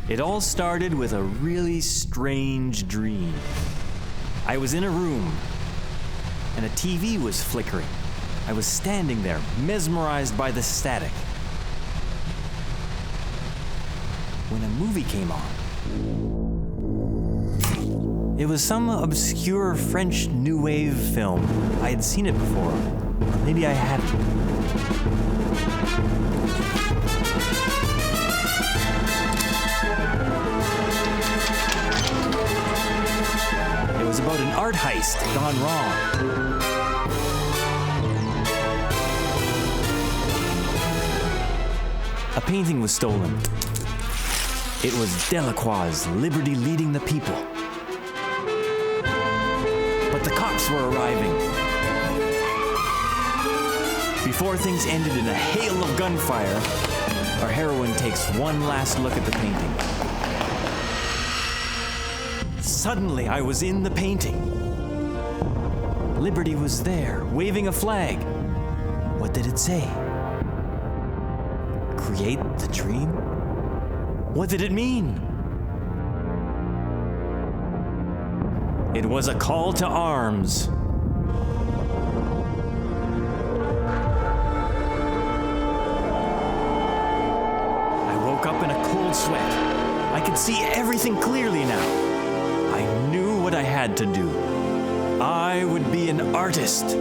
It all started with a really strange dream. I was in a room, and a TV was flickering. I was standing there, mesmerized by the static, when a movie came on. It was some obscure French New Wave film. I had seen it before. Maybe I hadn't. It was about an art heist gone wrong. A painting was stolen. It was Delacroix's Liberty Leading the People. But the cops were arriving. Before things ended in a hail of gunfire, our heroine takes one last look at the painting. Suddenly, I was in the painting. Liberty was there, waving a flag. What did it say? Create the dream? What did it mean? It was a call to arms. I woke up in a cold sweat. I could see everything clearly now. I knew what I had to do. I would be an artist.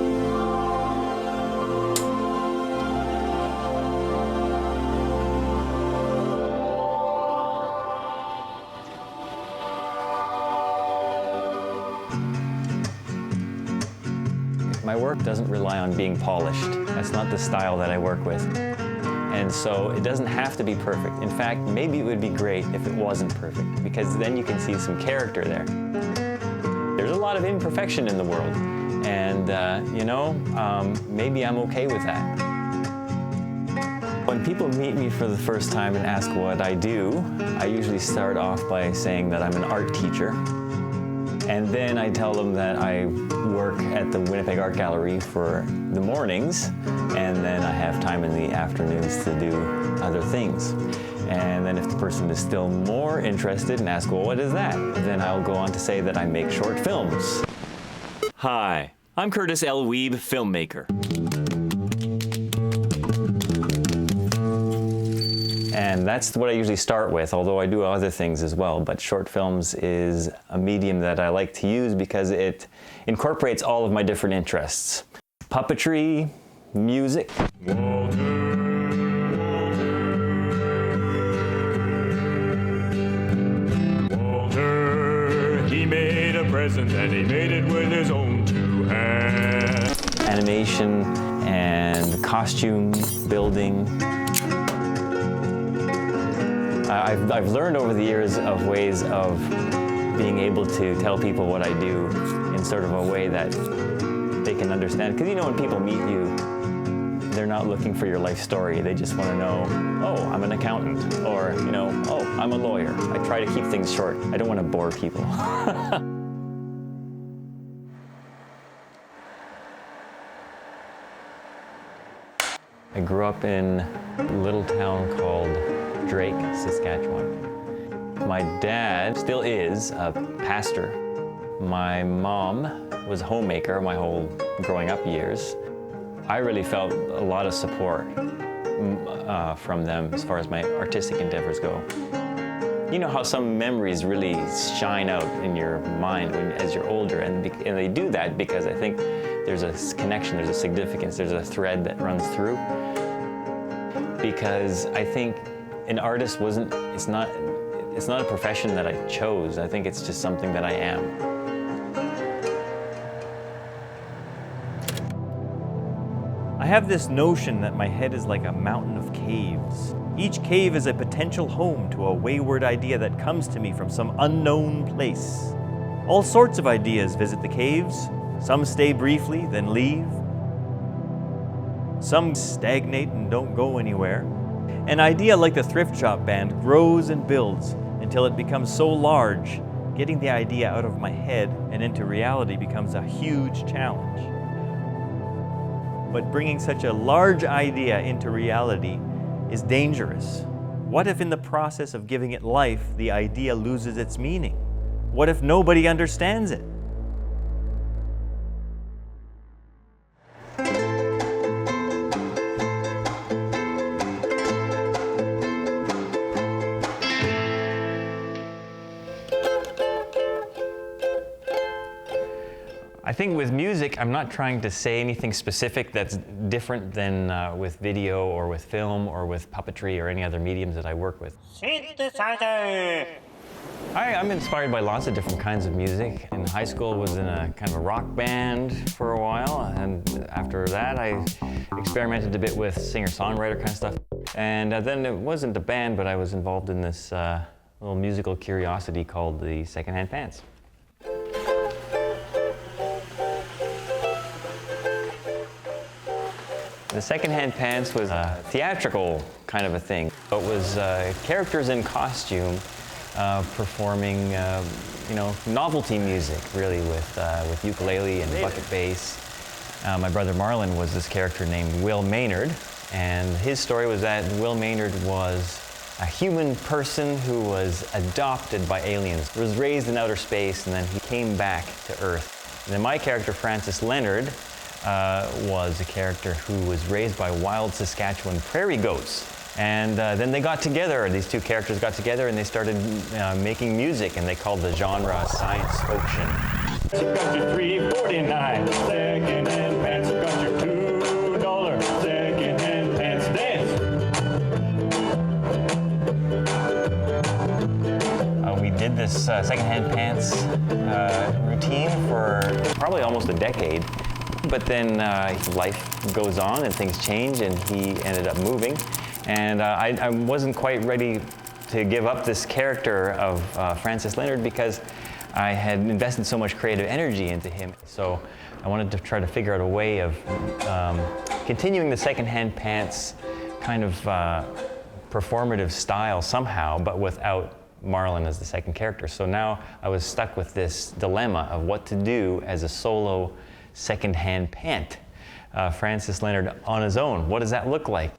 My work doesn't rely on being polished. That's not the style that I work with. And so it doesn't have to be perfect. In fact, maybe it would be great if it wasn't perfect, because then you can see some character there. There's a lot of imperfection in the world, and maybe I'm okay with that. When people meet me for the first time and ask what I do, I usually start off by saying that I'm an art teacher. And then I tell them that I work at the Winnipeg Art Gallery for the mornings, and then I have time in the afternoons to do other things. And then if the person is still more interested and asks, well, what is that? Then I'll go on to say that I make short films. Hi, I'm Curtis L. Wiebe, filmmaker. And that's what I usually start with, although I do other things as well. But short films is a medium that I like to use because it incorporates all of my different interests. Puppetry, music. Walter, he made a present and he made it with his own two hands. Animation and costume building. I've learned over the years of ways of being able to tell people what I do in sort of a way that they can understand. Because when people meet you, they're not looking for your life story. They just want to know, oh, I'm an accountant, or, oh, I'm a lawyer. I try to keep things short. I don't want to bore people. I grew up in a little town called Drake, Saskatchewan. My dad still is a pastor. My mom was a homemaker my whole growing up years. I really felt a lot of support from them as far as my artistic endeavors go. You know how some memories really shine out in your mind as you're older, and they do that because I think there's a connection, there's a significance, there's a thread that runs through. Because I think an artist it's not a profession that I chose. I think it's just something that I am. I have this notion that my head is like a mountain of caves. Each cave is a potential home to a wayward idea that comes to me from some unknown place. All sorts of ideas visit the caves. Some stay briefly, then leave. Some stagnate and don't go anywhere. An idea like the thrift shop band grows and builds until it becomes so large, getting the idea out of my head and into reality becomes a huge challenge. But bringing such a large idea into reality is dangerous What if in the process of giving it life, the idea loses its meaning? What if nobody understands it? I think with music, I'm not trying to say anything specific that's different than with video or with film or with puppetry or any other mediums that I work with. Synthesizer! I'm inspired by lots of different kinds of music. In high school, I was in a kind of a rock band for a while, and after that, I experimented a bit with singer-songwriter kind of stuff. And then it wasn't a band, but I was involved in this little musical curiosity called the Secondhand Pants. The Secondhand Pants was a theatrical kind of a thing. It was characters in costume performing, novelty music, really, with ukulele and bucket bass. My brother Marlon was this character named Will Maynard, and his story was that Will Maynard was a human person who was adopted by aliens, was raised in outer space, and then he came back to Earth. And then my character, Francis Leonard, was a character who was raised by wild Saskatchewan prairie goats. And then they got together, these two characters got together, and they started making music, and they called the genre science fiction. You got your $3.49 second-hand pants. You got your $2 second-hand pants. Dance! We did this secondhand pants routine for probably almost a decade. But then life goes on and things change, and he ended up moving. And I wasn't quite ready to give up this character of Francis Leonard because I had invested so much creative energy into him. So I wanted to try to figure out a way of continuing the Secondhand Pants kind of performative style somehow, but without Marlon as the second character. So now I was stuck with this dilemma of what to do as a solo second-hand pant. Francis Leonard on his own. What does that look like?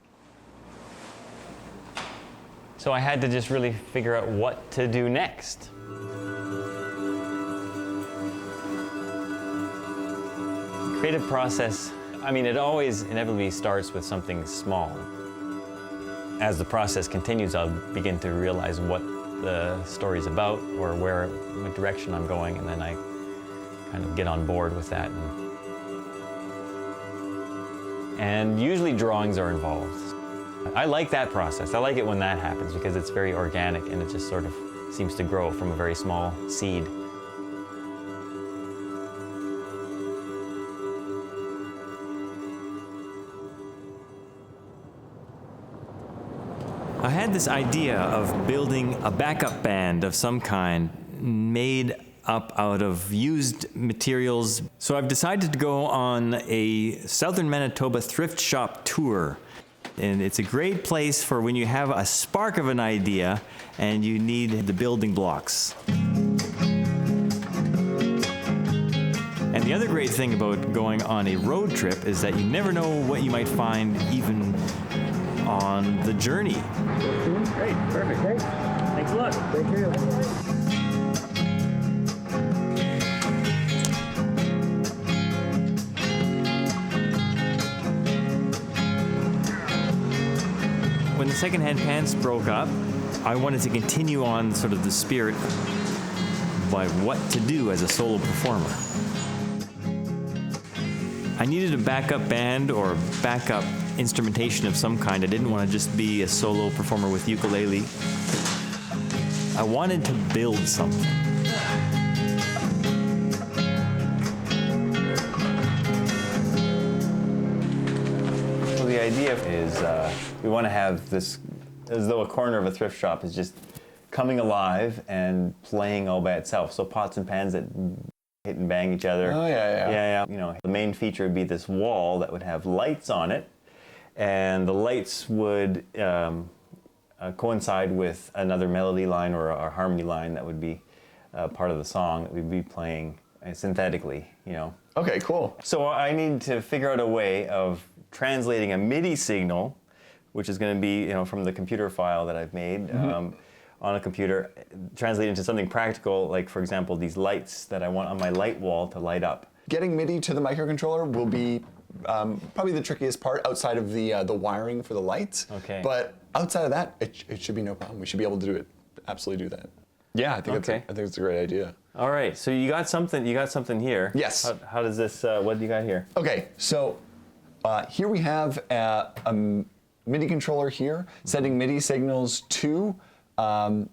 So I had to just really figure out what to do next. The creative process, it always inevitably starts with something small. As the process continues, I'll begin to realize what the story's about or what direction I'm going, and then I kind of get on board with that. And usually drawings are involved. I like that process. I like it when that happens because it's very organic and it just sort of seems to grow from a very small seed. I had this idea of building a backup band of some kind made up out of used materials. So I've decided to go on a southern Manitoba thrift shop tour. And it's a great place for when you have a spark of an idea and you need the building blocks. And the other great thing about going on a road trip is that you never know what you might find even on the journey. Great, perfect, great. Thanks a lot. Take care. When the Secondhand Pants broke up, I wanted to continue on sort of the spirit by what to do as a solo performer. I needed a backup band or backup instrumentation of some kind. I didn't want to just be a solo performer with ukulele. I wanted to build something. So the idea is we want to have this, as though a corner of a thrift shop is just coming alive and playing all by itself. So pots and pans that hit and bang each other. Oh, yeah. The main feature would be this wall that would have lights on it, and the lights would coincide with another melody line or a harmony line that would be part of the song that we'd be playing synthetically, Okay, cool. So I need to figure out a way of translating a MIDI signal which is going to be, from the computer file that I've made on a computer, translate into something practical, like for example, these lights that I want on my light wall to light up. Getting MIDI to the microcontroller will be probably the trickiest part outside of the wiring for the lights. Okay. But outside of that, it should be no problem. We should be able to do it. Absolutely do that. Yeah, I think it's a great idea. All right, so you got something here. Yes. How does this, what do you got here? Okay, so here we have a MIDI controller here, sending MIDI signals to a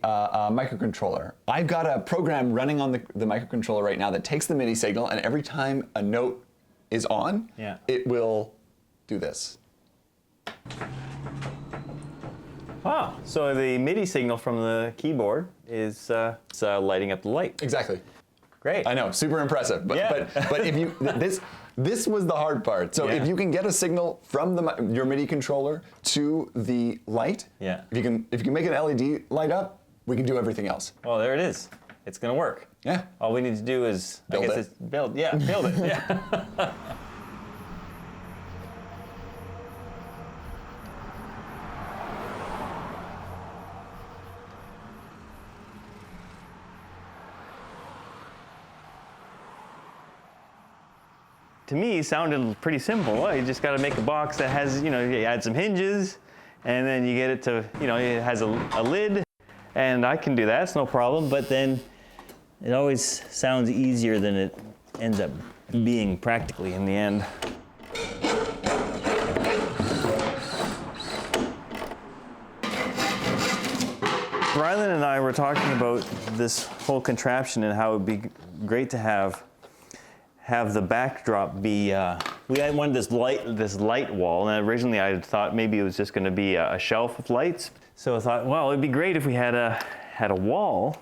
microcontroller. I've got a program running on the microcontroller right now that takes the MIDI signal, and every time a note is on, it will do this. Wow, so the MIDI signal from the keyboard is lighting up the light. Exactly. Great. I know, super impressive. But if you this was the hard part. So if you can get a signal from your MIDI controller to the light, if you can make an LED light up, we can do everything else. Well, there it is. It's going to work. Yeah. All we need to do is build it. Build it. Yeah. To me, it sounded pretty simple. Well, you just got to make a box that has, you add some hinges, and then you get it to, it has a lid, and I can do that, it's no problem, but then it always sounds easier than it ends up being practically in the end. Rylan and I were talking about this whole contraption and how it would be great to have the backdrop be, we had wanted this light wall, and originally I thought maybe it was just going to be a shelf of lights. So I thought, well, it'd be great if we had a wall.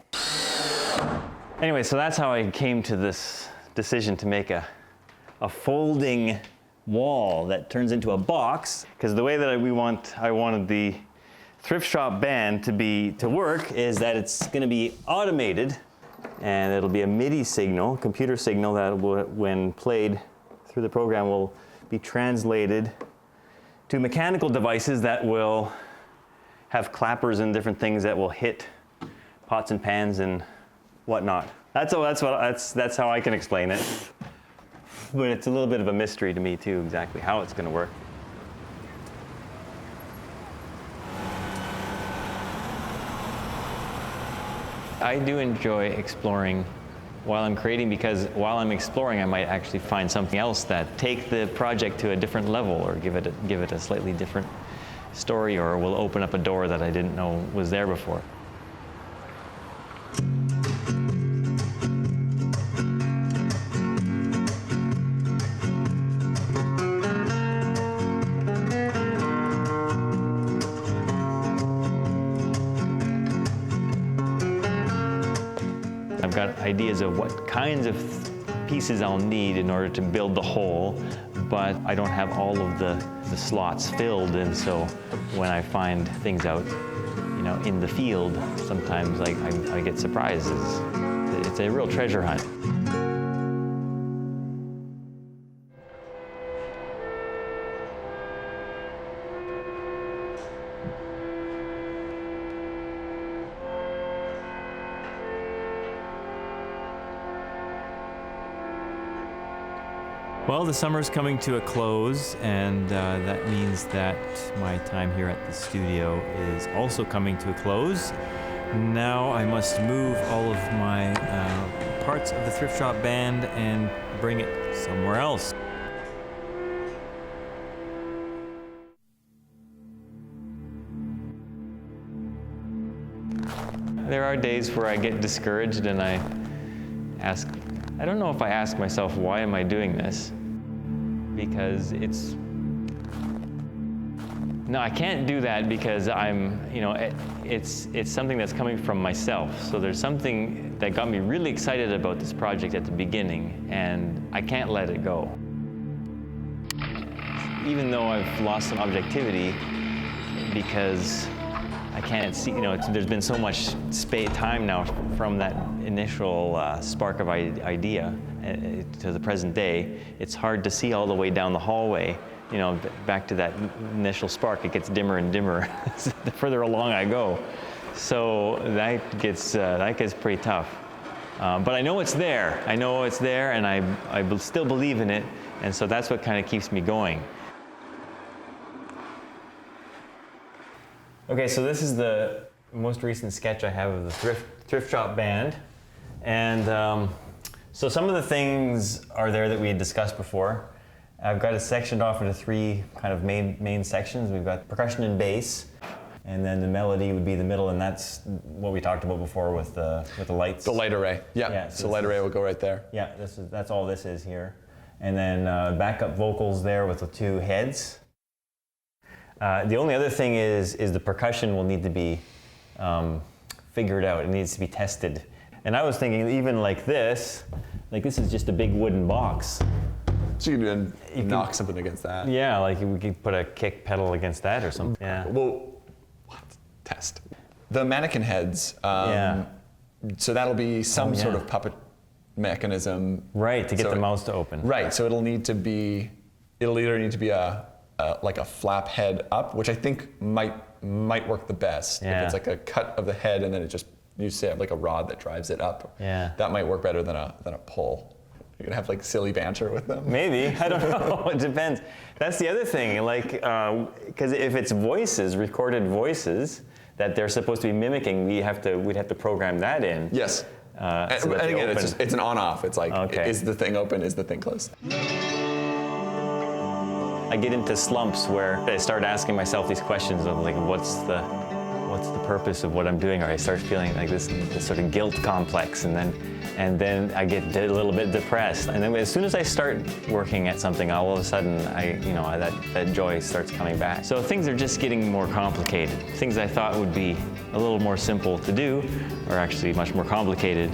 Anyway, so that's how I came to this decision to make a folding wall that turns into a box, because the way that I wanted the thrift shop band to work is that it's going to be automated. And it'll be a MIDI signal, computer signal, that will, when played through the program, will be translated to mechanical devices that will have clappers and different things that will hit pots and pans and whatnot. That's how I can explain it. But it's a little bit of a mystery to me too, exactly how it's going to work. I do enjoy exploring while I'm creating, because while I'm exploring, I might actually find something else that take the project to a different level, or give it a slightly different story, or will open up a door that I didn't know was there before. I've got ideas of what kinds of pieces I'll need in order to build the whole, but I don't have all of the slots filled, and so when I find things out, in the field, sometimes I get surprises. It's a real treasure hunt. Well, the summer's coming to a close, and that means that my time here at the studio is also coming to a close. Now I must move all of my parts of the thrift shop band and bring it somewhere else. There are days where I get discouraged and I don't know if I ask myself, why am I doing this? Because no, I can't do that, because it's something that's coming from myself. So there's something that got me really excited about this project at the beginning, and I can't let it go. Even though I've lost some objectivity, because I can't see, there's been so much time now from that initial spark of idea, to the present day, it's hard to see all the way down the hallway. You know, back to that initial spark, it gets dimmer and dimmer the further along I go. So that gets pretty tough. But I know it's there. I know it's there, and I still believe in it, and so that's what kind of keeps me going. Okay, so this is the most recent sketch I have of the thrift shop band, and so some of the things are there that we had discussed before. I've got it sectioned off into 3 kind of main sections. We've got percussion and bass, and then the melody would be the middle, and that's what we talked about before with the lights. The light array. Yeah. So light array will go right there. Yeah. That's all this is here, and then backup vocals there with the 2 heads. The only other thing is the percussion will need to be figured out. It needs to be tested. And I was thinking even like this is just a big wooden box. So you can knock something against that. Yeah, like we could put a kick pedal against that or something. Yeah. Well, test. The mannequin heads. So that'll be some sort of puppet mechanism. Right, to get the mouths to open. Right, so it'll either need to be like a flap head up, which I think might work the best. Yeah. If it's like a cut of the head and then it just, you say have like a rod that drives it up. Yeah. That might work better than a pull. You're gonna have like silly banter with them. Maybe, I don't know, it depends. That's the other thing, like, because if it's voices, recorded voices, that they're supposed to be mimicking, we'd have to program that in. Yes. And again, it's an on-off. It's like, is the thing open, is the thing closed? I get into slumps where I start asking myself these questions of like, what's the purpose of what I'm doing? Or I start feeling like this sort of guilt complex, and then I get a little bit depressed. And then as soon as I start working at something, all of a sudden that joy starts coming back. So things are just getting more complicated. Things I thought would be a little more simple to do are actually much more complicated.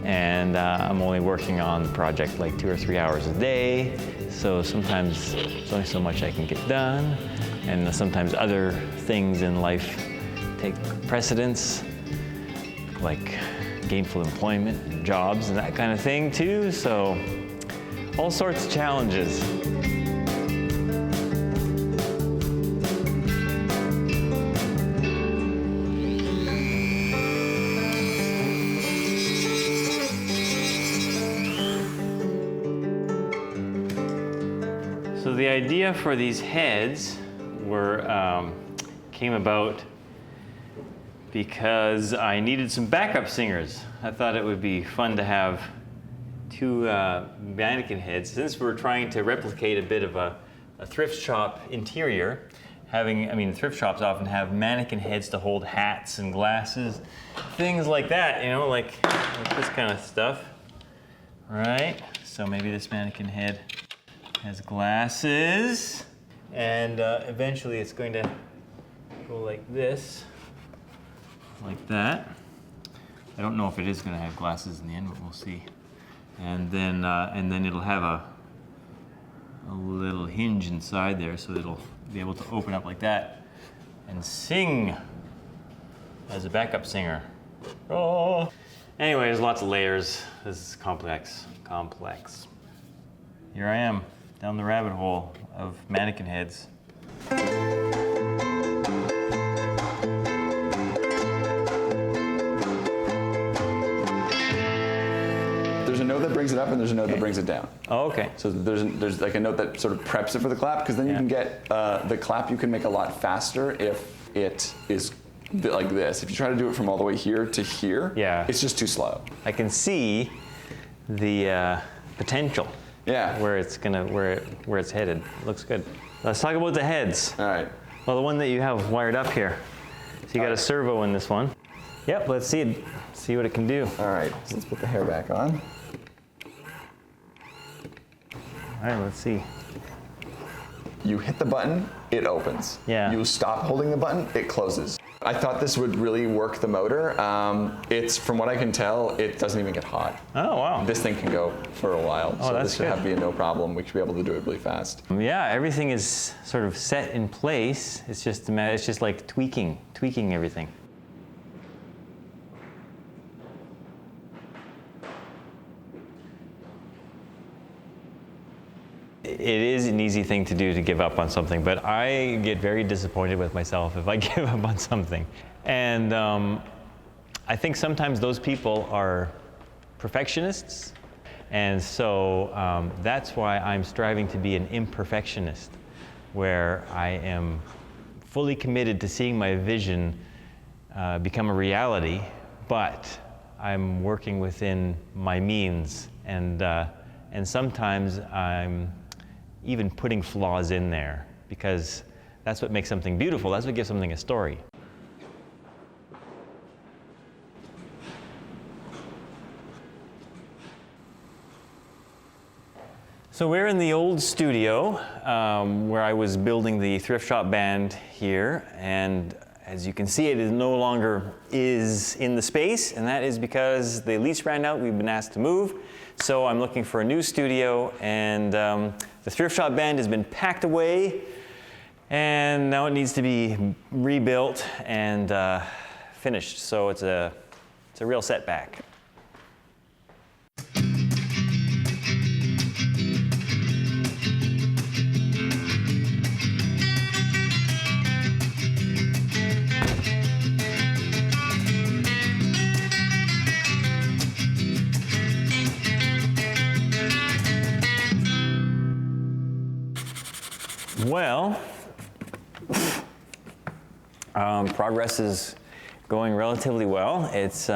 And I'm only working on the project like 2 or 3 hours a day. So sometimes there's only so much I can get done. And sometimes other things in life take precedence, like gainful employment, and jobs, and that kind of thing too. So all sorts of challenges. So the idea for these heads came about because I needed some backup singers. I thought it would be fun to have 2 mannequin heads. Since we're trying to replicate a bit of a thrift shop interior, thrift shops often have mannequin heads to hold hats and glasses, things like that, like this kind of stuff, right? So maybe this mannequin head has glasses, and eventually it's going to go like this. Like that. I don't know if it is going to have glasses in the end, but we'll see. And then it'll have a little hinge inside there, so it'll be able to open up like that and sing as a backup singer. Oh. Anyway, there's lots of layers. This is complex. Here I am, down the rabbit hole of mannequin heads. There's a note that brings it up and there's a note that brings it down. Oh, okay. So there's like a note that sort of preps it for the clap, because then you can get the clap you can make a lot faster if it is like this. If you try to do it from all the way here to here, it's just too slow. I can see the potential. Yeah. Where it's headed. It looks good. Let's talk about the heads. All right. Well, the one that you have wired up here. So you got a servo in this one. Yep. Let's see what it can do. All right. So let's put the hair back on. All right. Let's see. You hit the button, it opens. Yeah. You stop holding the button, it closes. I thought this would really work the motor. It's, from what I can tell, it doesn't even get hot. Oh, wow. This thing can go for a while. Oh, so that's this should good. be no problem. We should be able to do it really fast. Yeah, everything is sort of set in place. It's just like tweaking everything. it is an easy thing to do to give up on something, but I get very disappointed with myself if I give up on something. And I think sometimes those people are perfectionists, and so that's why I'm striving to be an imperfectionist, where I am fully committed to seeing my vision become a reality, but I'm working within my means, and sometimes I'm even putting flaws in there, because that's what makes something beautiful. That's what gives something a story. So we're in the old studio where I was building the thrift shop band here, and as you can see, it is no longer in the space, and that is because the lease ran out. We've been asked to move, so I'm looking for a new studio, and the thrift shop band has been packed away, and now it needs to be rebuilt and finished. So it's a real setback. Well, progress is going relatively well. It's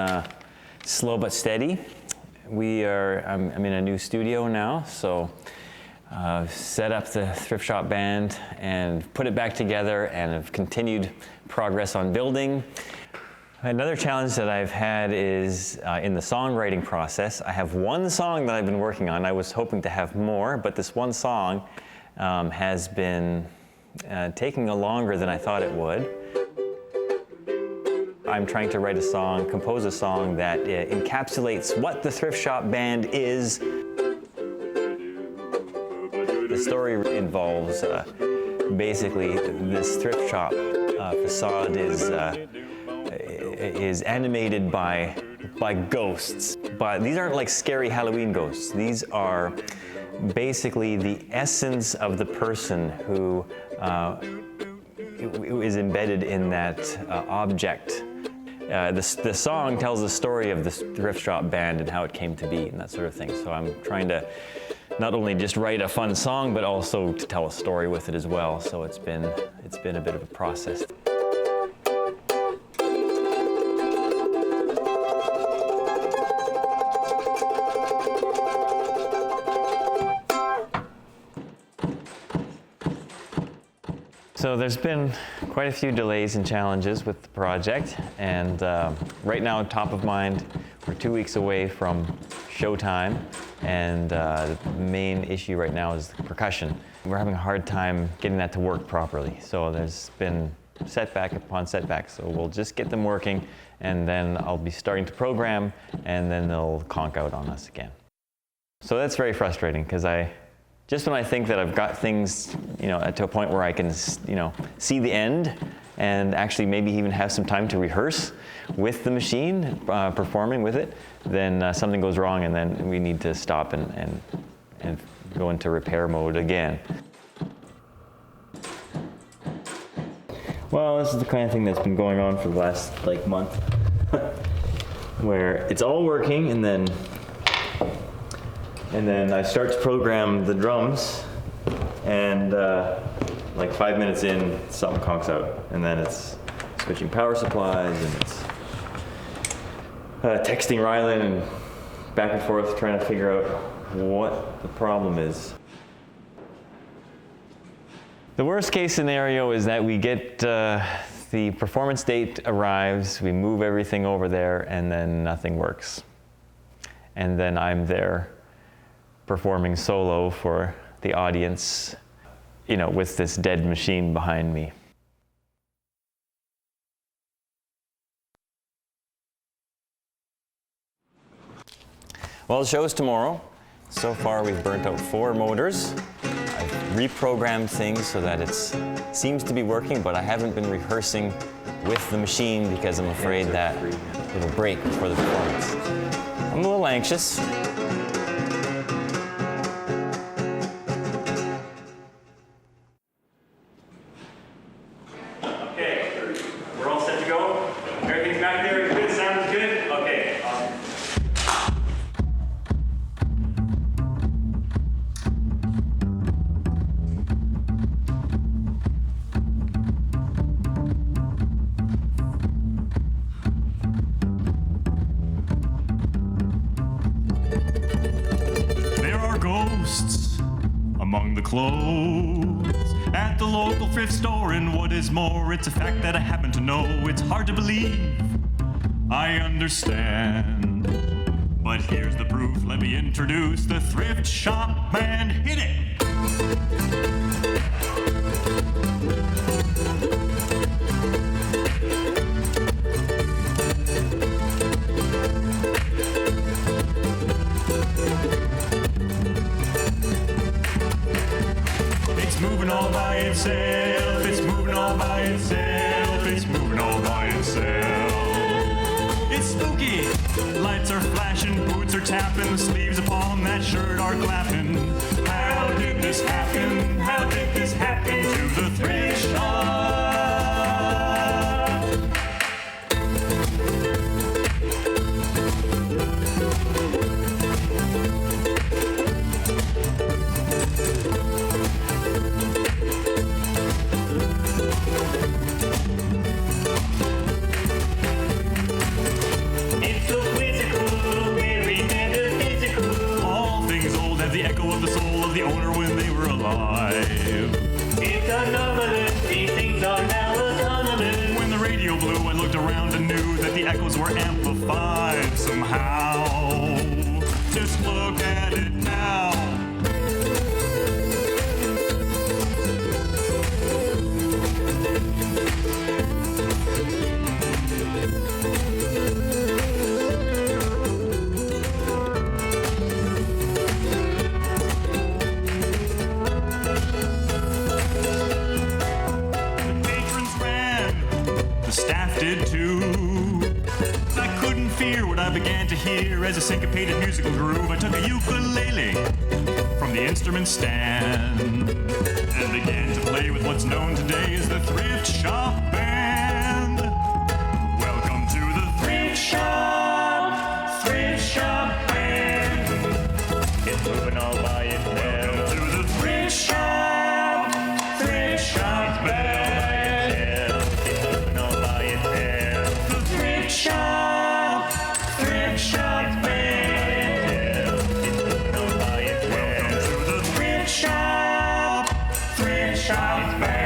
slow but steady. I'm in a new studio now, so set up the thrift shop band and put it back together, and have continued progress on building. Another challenge that I've had is in the songwriting process. I have one song that I've been working on. I was hoping to have more, but this one song has been taking longer than I thought it would. I'm trying to write a song, compose a song that encapsulates what the thrift shop band is. The story involves basically this thrift shop facade is animated by ghosts, but these aren't like scary Halloween ghosts. These are basically the essence of the person who is embedded in that object. The song tells the story of the thrift shop band and how it came to be and that sort of thing. So I'm trying to not only just write a fun song, but also to tell a story with it as well. So it's been a bit of a process. So there's been quite a few delays and challenges with the project, and right now, top of mind, we're 2 weeks away from showtime, and the main issue right now is the percussion. We're having a hard time getting that to work properly, so there's been setback upon setback, so we'll just get them working, and then I'll be starting to program, and then they'll conk out on us again. So that's very frustrating, because just when I think that I've got things, to a point where I can, see the end and actually maybe even have some time to rehearse with the machine, performing with it, then something goes wrong, and then we need to stop and go into repair mode again. Well, this is the kind of thing that's been going on for the last month, where it's all working, and then I start to program the drums, and 5 minutes in, something conks out, and then it's switching power supplies, and it's texting Rylan and back and forth trying to figure out what the problem is. The worst case scenario is that we get the performance date arrives, we move everything over there, and then nothing works. And then I'm there performing solo for the audience, with this dead machine behind me. Well, the show's tomorrow. So far, we've burnt out 4 motors. I've reprogrammed things so that it seems to be working, but I haven't been rehearsing with the machine because I'm afraid that it'll break before the performance. I'm a little anxious. ghosts among the clothes at the local thrift store, and what is more, it's a fact that I happen to know. It's hard to believe, I understand, but here's the proof. Let me introduce the thrift shop band. Hit it! It's moving all by itself, it's moving all by itself, it's moving all by itself. It's spooky, lights are flashing, boots are tapping, the sleeves upon that shirt are clapping. How did this happen? How did this happen to the thrift shop? It's so quizzical, very metaphysical. All things old have the echo of the soul of the owner when they were alive. It's anomalous, these things are now autonomous. When the radio blew, I looked around and knew that the echoes were amplified somehow. Just look at it now. The patrons ran, the staff did too. I couldn't fear what I began to hear as a syncopated musical groove. I took a ukulele from the instrument stand and began to play with what's known today as the thrift shop band. Welcome to the thrift shop band. It's moving all by itself. Welcome to the thrift shop band. It's moving all by itself. The thrift shop band. It's moving all by itself. Welcome to the thrift shop band.